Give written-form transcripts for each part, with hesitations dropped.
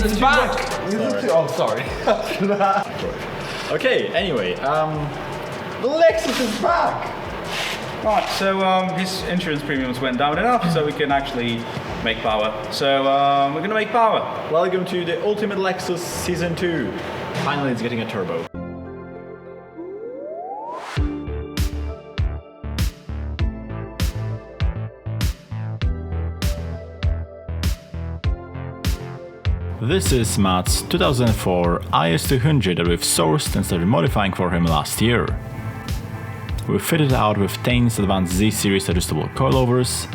It's back! Oh, sorry. Okay, anyway, The Lexus is back! right, so his insurance premiums went down enough so we can actually make power. So we're gonna make power. Welcome to the Ultimate Lexus Season 2. Finally it's getting a turbo. This is Matt's 2004 IS200 that we've sourced and started modifying for him last year. We've fitted it out with Tein's advanced Z-series adjustable coilovers,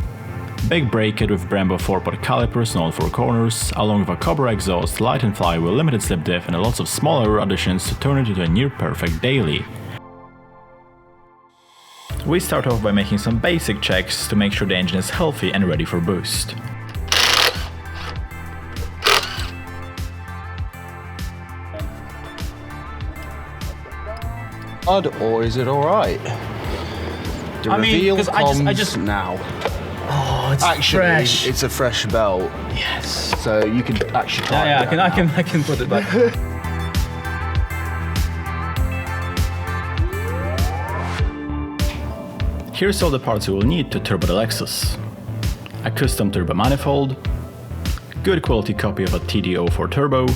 Big Brake Kit with Brembo 4-pot calipers on all four corners, along with a Cobra Exhaust, light and flywheel, limited slip diff, and lots of smaller additions to turn it into a near-perfect daily. We start off by making some basic checks to make sure the engine is healthy and ready for boost. Or is it alright? The reveal comes now. Oh, it's actually fresh. It's a fresh belt. Yes. So you can actually try Yeah, I can put it back. Here's all the parts you will need to turbo the Lexus. A custom turbo manifold, good quality copy of a TD04 turbo,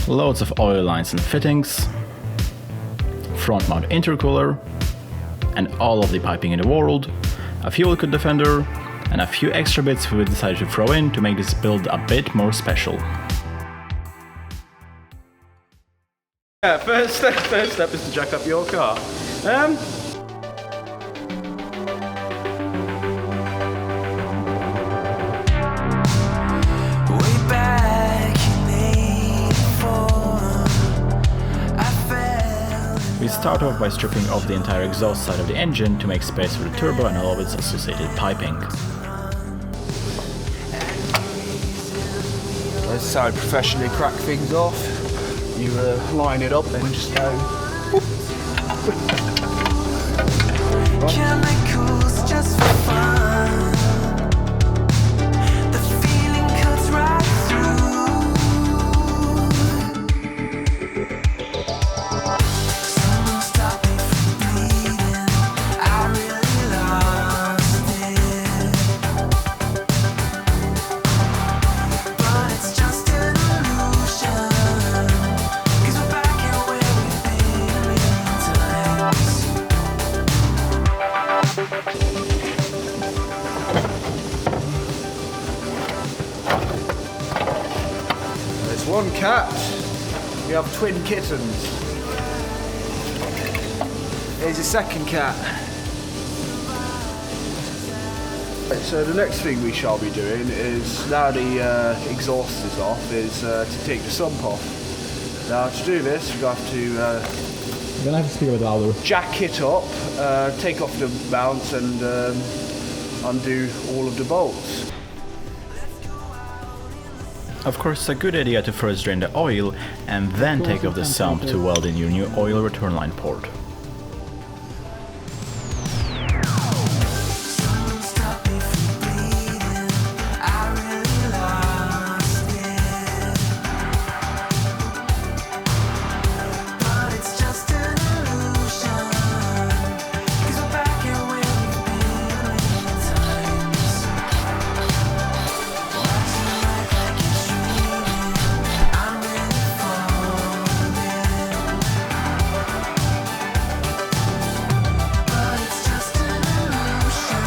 loads of oil lines and fittings, front mount intercooler, and all of the piping in the world, a fuel cut defender, and a few extra bits we decided to throw in to make this build a bit more special. Yeah, first step is to jack up your car. We start off by stripping off the entire exhaust side of the engine to make space for the turbo and all of its associated piping. That's how I professionally crack things off. You line it up and just go. Chemicals just for fun. The feeling cuts right through. Someone stop me from bleeding. I really lost it. But it's just an illusion. 'Cause we're back here where we've been a million times. There's one cat. We have twin kittens. Here's a second cat. Right, so the next thing we shall be doing is, now the exhaust is off, is to take the sump off. Now to do this, we have to You're gonna have to speak a bit louder. jack it up, take off the mounts and undo all of the bolts. Of course, it's a good idea to first drain the oil and then take off the sump to weld in your new oil return line port. Someone stop me from bleeding. I really lost it. But it's just an illusion. 'Cause we're back here where we've been a million times. Watching life like it's dreaming. I'm really falling. But it's just an illusion.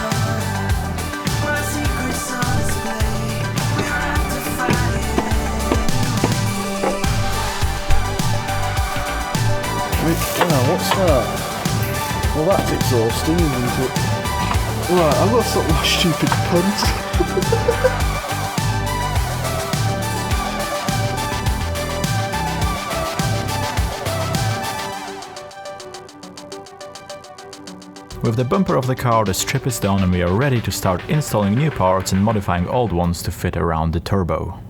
My secrets on display. We have to fight it Oh, what's that? Well, that's exhausting, isn't it? Right, I've got to stop my stupid puns. With the bumper of the car, the strip is done and we are ready to start installing new parts and modifying old ones to fit around the turbo.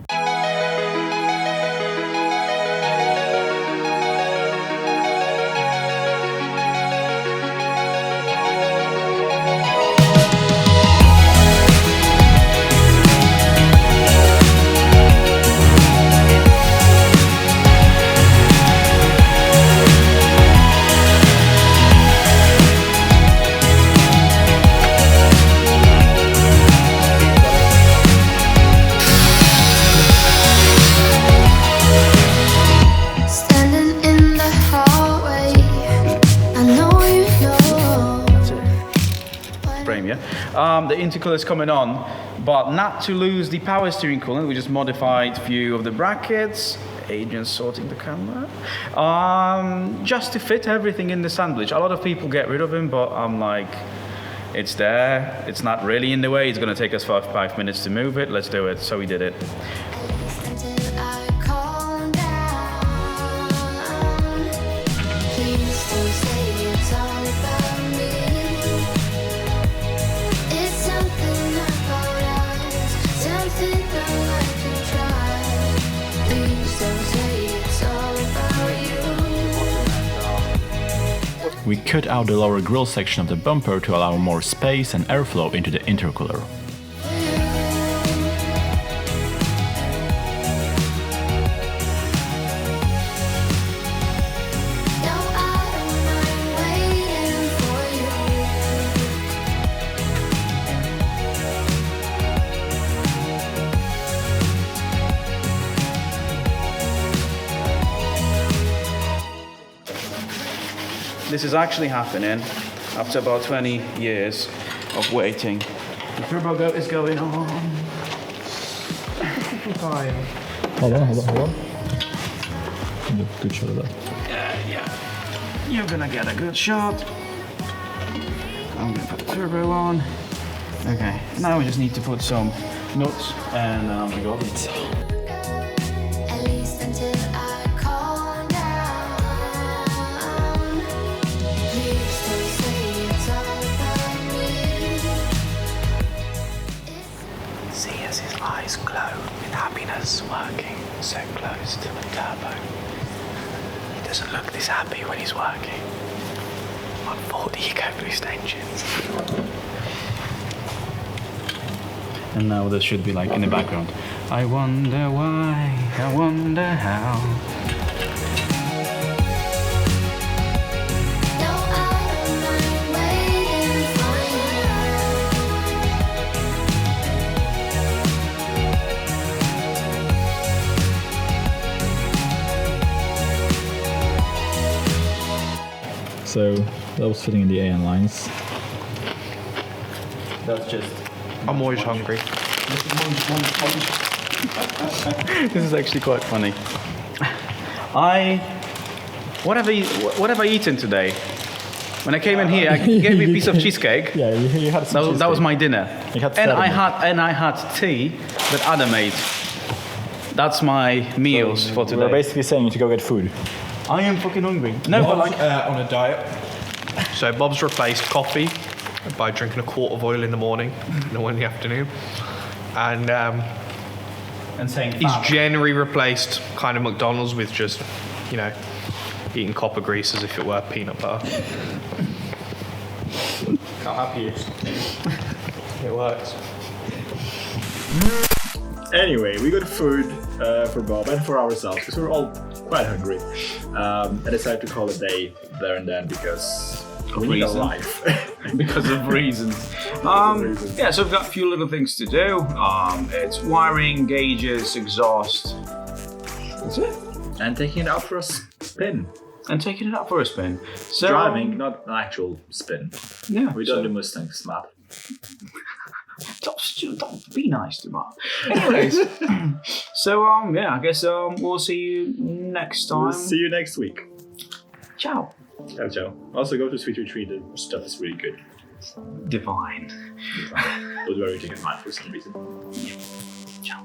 frame, yeah. The intercooler is coming on, but not to lose the power steering coolant, we just modified few of the brackets. Adrian's sorting the camera. Just to fit everything in the assemblage. A lot of people get rid of him, but I'm like, it's there. It's not really in the way. It's gonna take us 5 minutes to move it. Let's do it. So we did it. Until I calm down. Please don't say it's all about me. It's something about us, something that I can try. Please don't say it's all about you. We cut out the lower grille section of the bumper to allow more space and airflow into the intercooler. No, I don't mind waiting for you. This is actually happening after about 20 years of waiting. The turbo is going on. Hold on. Good shot of that. Yeah. You're gonna get a good shot. I'm gonna put the turbo on. Okay, now we just need to put some nuts and we got it. At least until I calm down. Please don't say it's all about me. See as his eyes glow with happiness working so close to the turbo. He doesn't look this happy when he's working on Ford EcoBoost engines. And now this should be like in the background. I wonder why, I wonder how. No, I don't mind waiting for So that was fitting in the AN lines. That's just. I'm always hungry. This is actually quite funny. What have I eaten today? When I came in here, I gave me a piece of cheesecake. Yeah, you had some That was my dinner. You had And I salmon. had tea that Adam made. That's my meals for We're today. basically saying to go get food. I am fucking hungry. No, but like On a diet. So Bob's replaced coffee by drinking a quart of oil in the morning and one in the afternoon. And and saying he's fat. generally replaced kind of McDonald's with just, you know, eating copper grease as if it were peanut butter. How happy he is. It works. Anyway, we got food for Bob and for ourselves because we were all quite hungry. I decided to call it a day there and then because we need a Reason. life. Because of reasons. Yeah, so we've got a few little things to do. It's wiring, gauges, exhaust. That's it. And taking it out for a spin. And taking it out for a spin. So Driving, not an actual spin. Yeah. We don't do Mustangs, Matt. Don't be nice to Mark. Anyways, so yeah, I guess we'll see you next time. We'll see you next week. Ciao. Ciao, ciao. Also go to Sweet Retreat, the stuff is really good. Divine. It was very taken mine for some reason. Ciao.